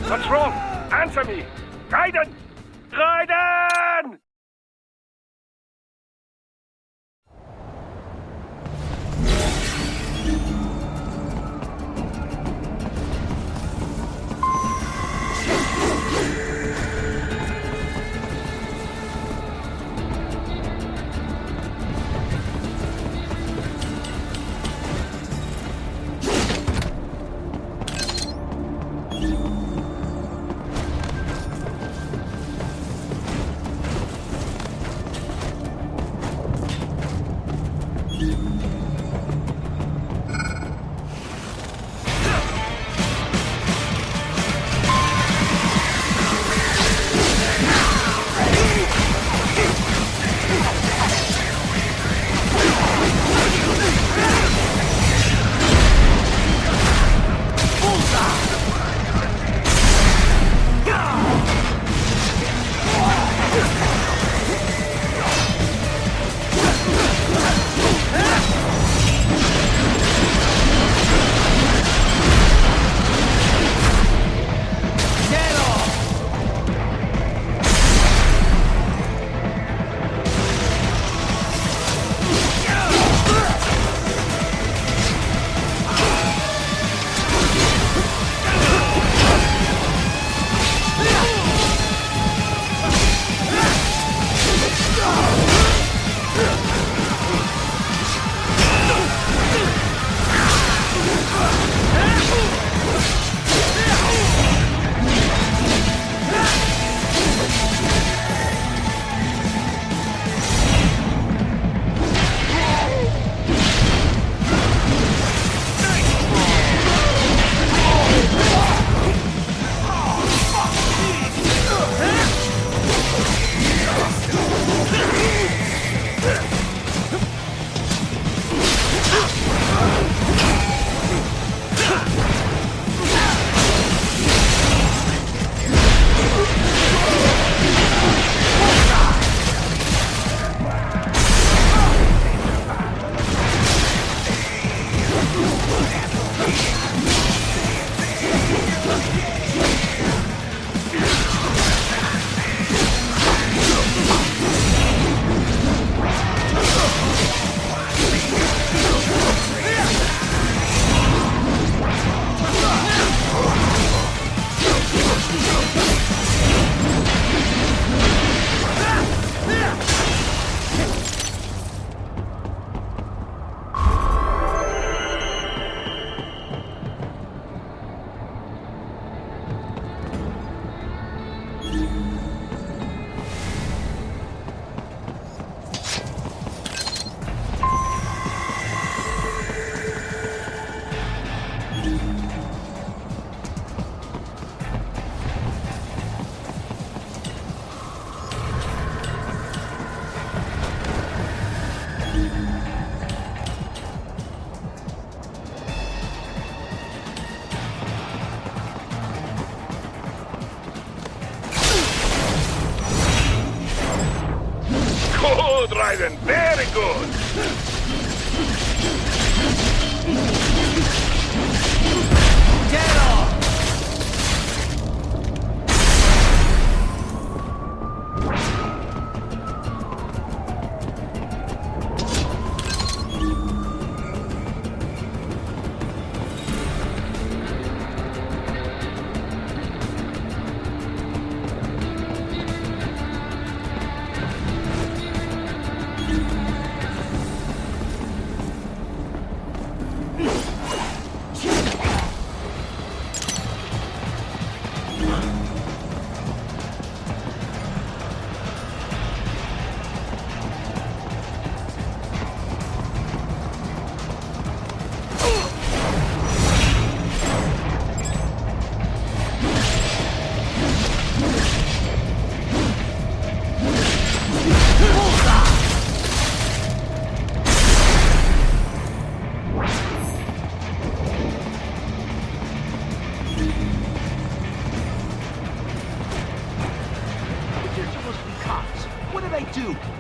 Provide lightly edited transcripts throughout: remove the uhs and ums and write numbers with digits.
What's wrong? Answer me! Raiden! Raiden! Good, Raiden. Very good. Get off!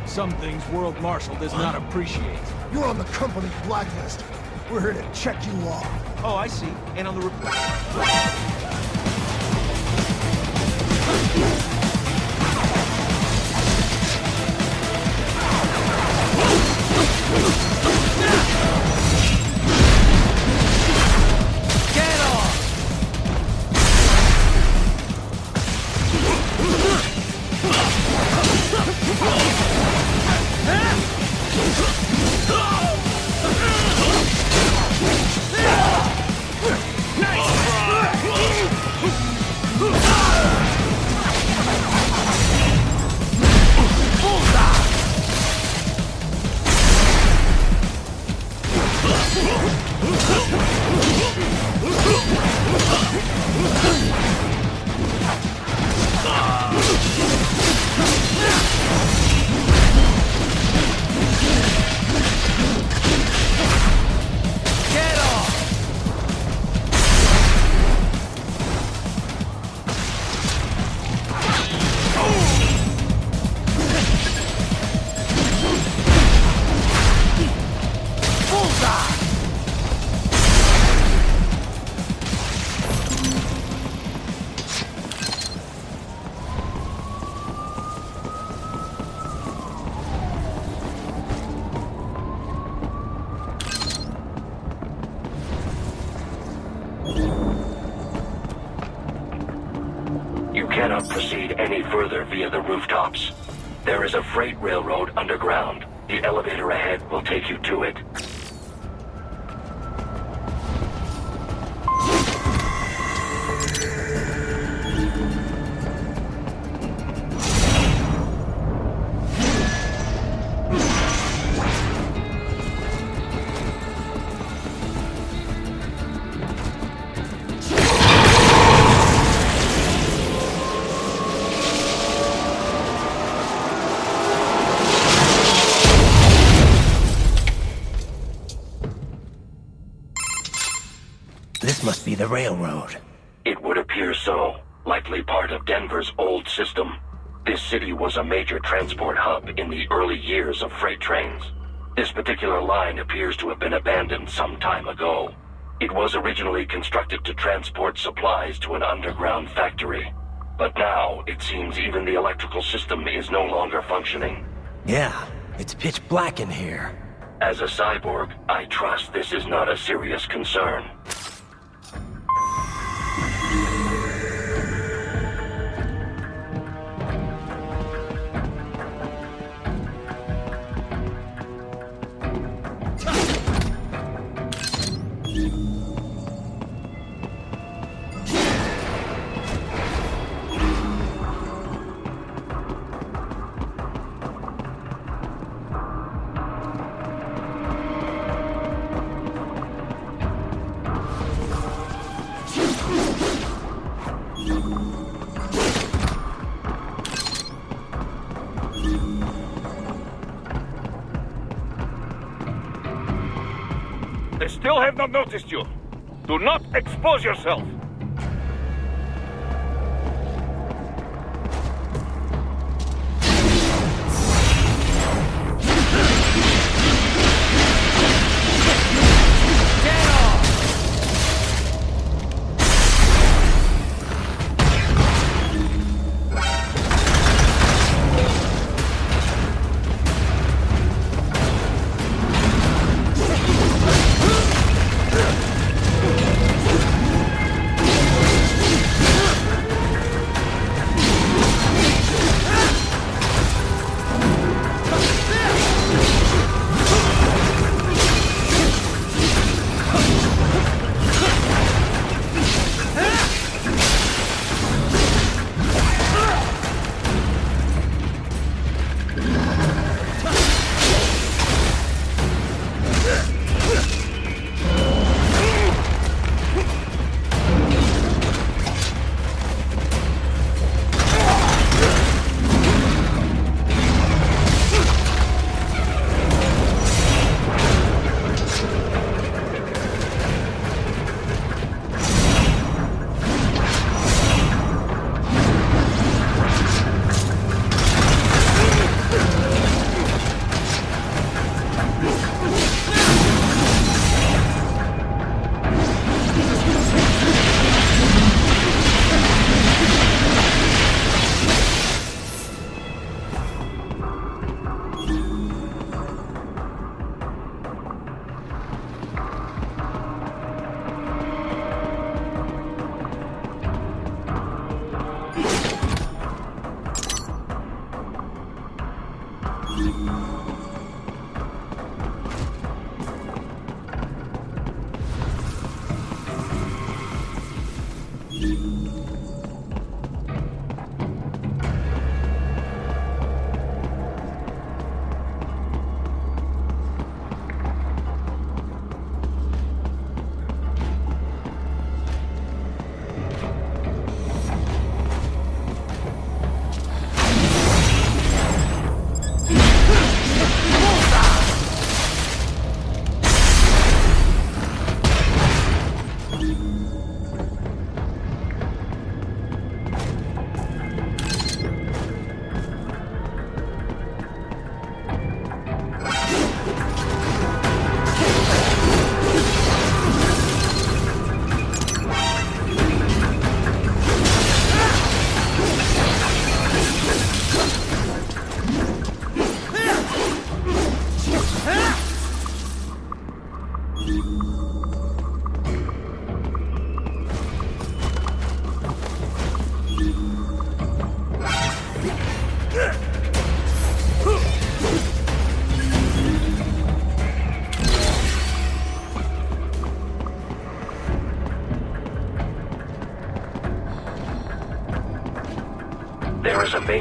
Some things World Marshal does not appreciate. You're on the company blacklist. We're here to check you off. Oh, I see. And on the report. Get off! Get off! Bullseye! You cannot proceed any further via the rooftops. There is a freight railroad underground. The elevator ahead will take you to it. This must be the railroad. It would appear so. Likely part of Denver's old system. This city was a major transport hub in the early years of freight trains. This particular line appears to have been abandoned some time ago. It was originally constructed to transport supplies to an underground factory. But now, it seems even the electrical system is no longer functioning. Yeah, it's pitch black in here. As a cyborg, I trust this is not a serious concern. They still have not noticed you. Do not expose yourself. Get off!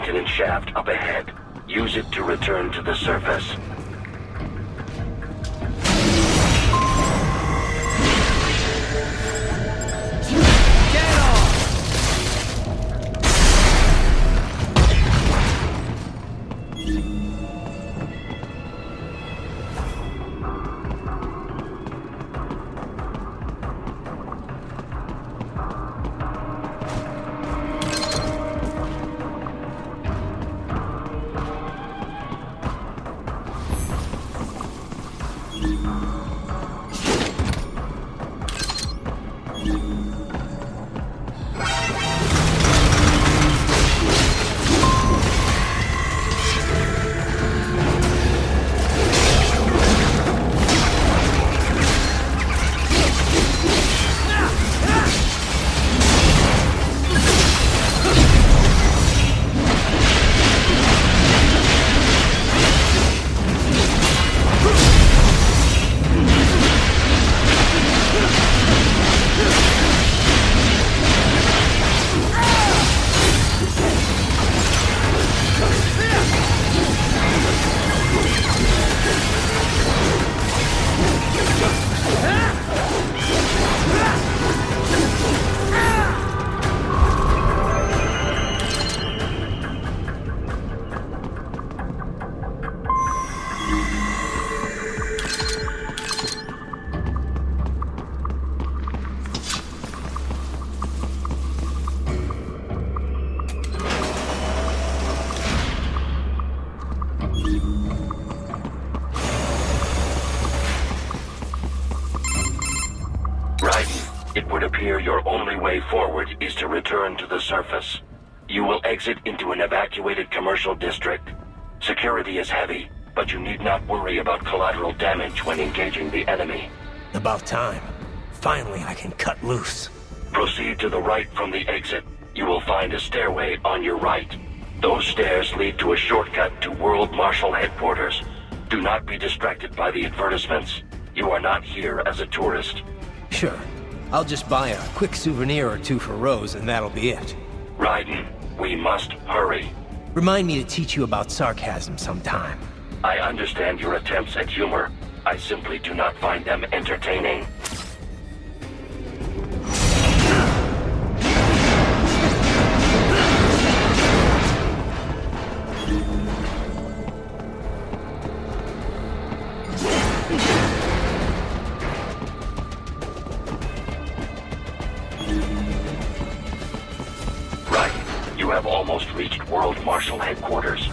maintenance shaft up ahead. Use it to return to the surface. It would appear your only way forward is to return to the surface. You will exit into an evacuated commercial district. Security is heavy, but you need not worry about collateral damage when engaging the enemy. About time. Finally, I can cut loose. Proceed to the right from the exit. You will find a stairway on your right. Those stairs lead to a shortcut to World Marshal Headquarters. Do not be distracted by the advertisements. You are not here as a tourist. Sure. I'll just buy a quick souvenir or two for Rose, and that'll be it. Raiden, we must hurry. Remind me to teach you about sarcasm sometime. I understand your attempts at humor. I simply do not find them entertaining. You have almost reached World Marshal Headquarters.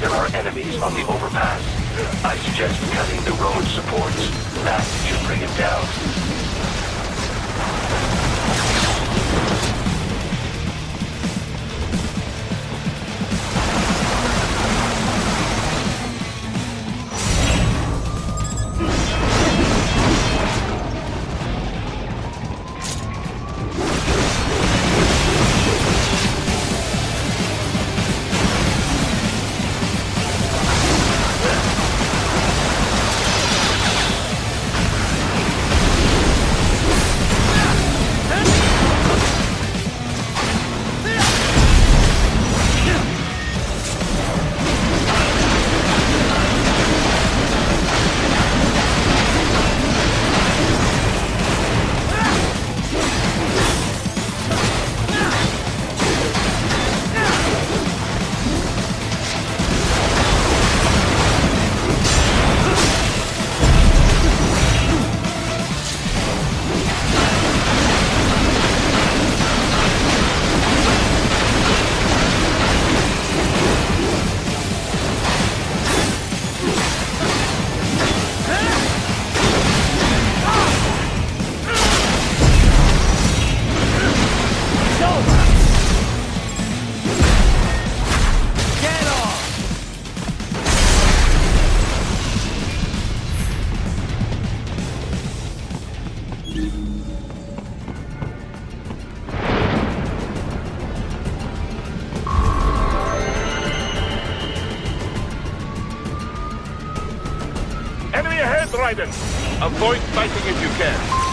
There are enemies on the overpass. I suggest cutting the road supports. That should bring it down. Enemy ahead, Raiden! Avoid fighting if you can.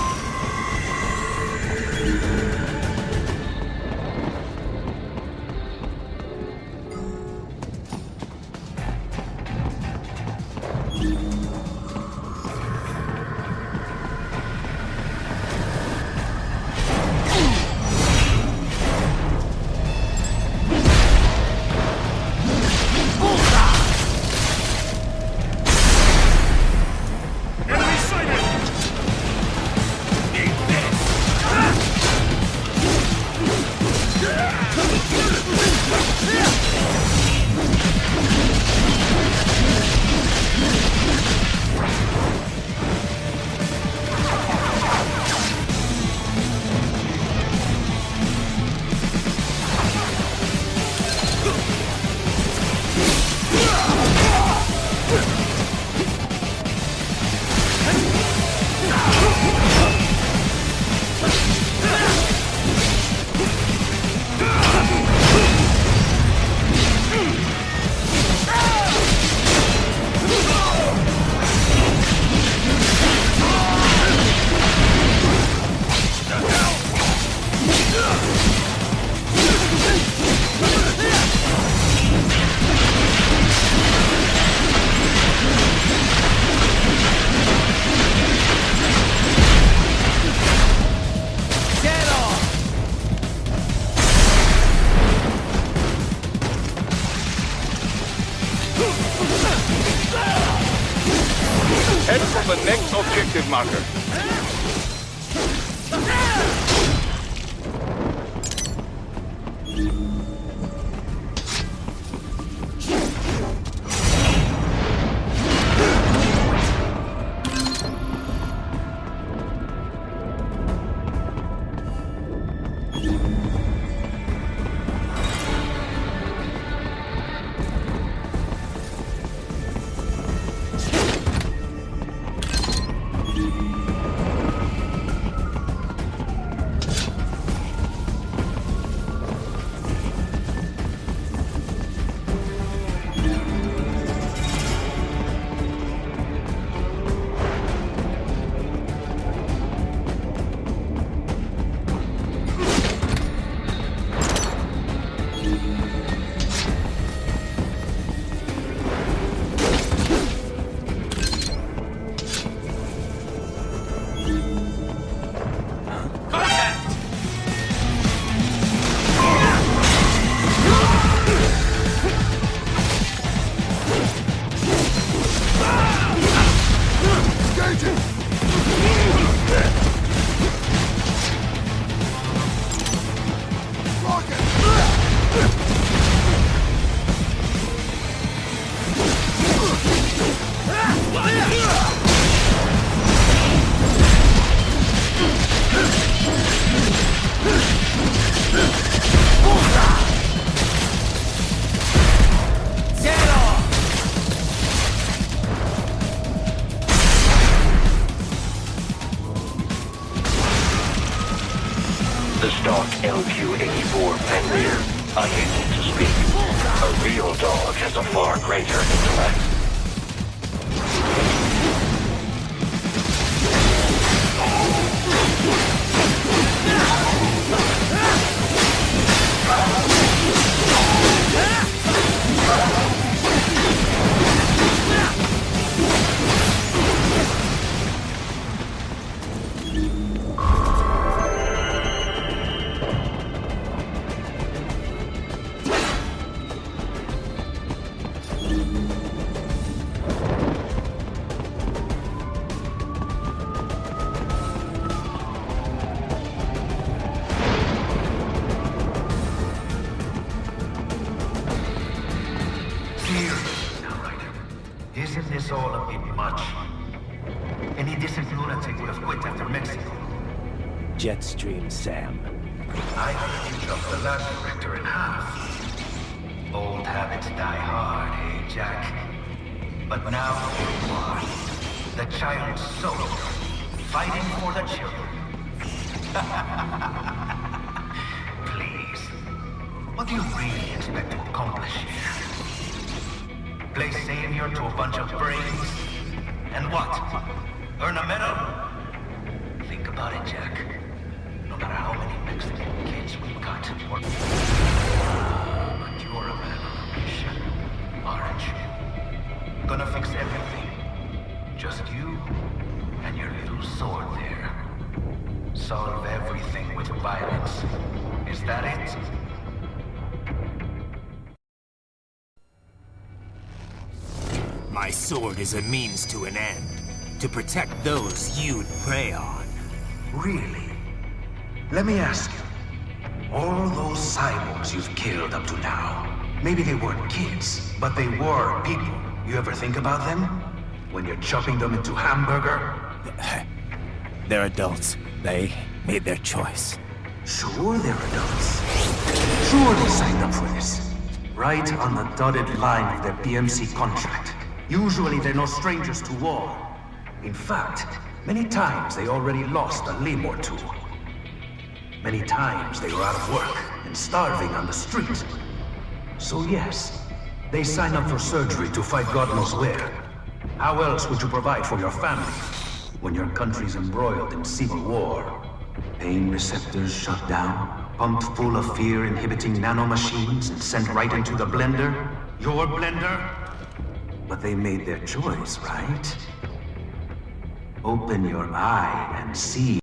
Head for the next objective marker. The stock LQ-84 Fenrir, unable to speak. A real dog has a far greater intellect. Isn't this all a bit much? Any decent lunatic would have quit after Mexico. Jetstream, Sam. I think you chopped the last director in half. Old habits die hard, eh, Jack? But now you are. The child's soul, fighting for the children. Please. What do you really expect to accomplish here? Play savior to a bunch of brains? And what? Earn a medal? Think about it, Jack. No matter how many Mexican kids we've got, but you're a man on a mission, aren't you? Gonna fix everything. Just you and your little sword there. Solve everything with violence. Is that it? My sword is a means to an end, to protect those you'd prey on. Really? Let me ask you. All those cyborgs you've killed up to now, maybe they weren't kids, but they were people. You ever think about them? When you're chopping them into hamburger? They're adults. They made their choice. Sure they're adults. Sure they signed up for this. Right on the dotted line of their BMC contract. Usually they're no strangers to war. In fact, many times they already lost a limb or two. Many times they were out of work and starving on the street. So yes, they signed up for surgery to fight God knows where. How else would you provide for your family when your country's embroiled in civil war? Pain receptors shut down, pumped full of fear-inhibiting nanomachines and sent right into the blender? Your blender? But they made their choice, right? Open your eye and see.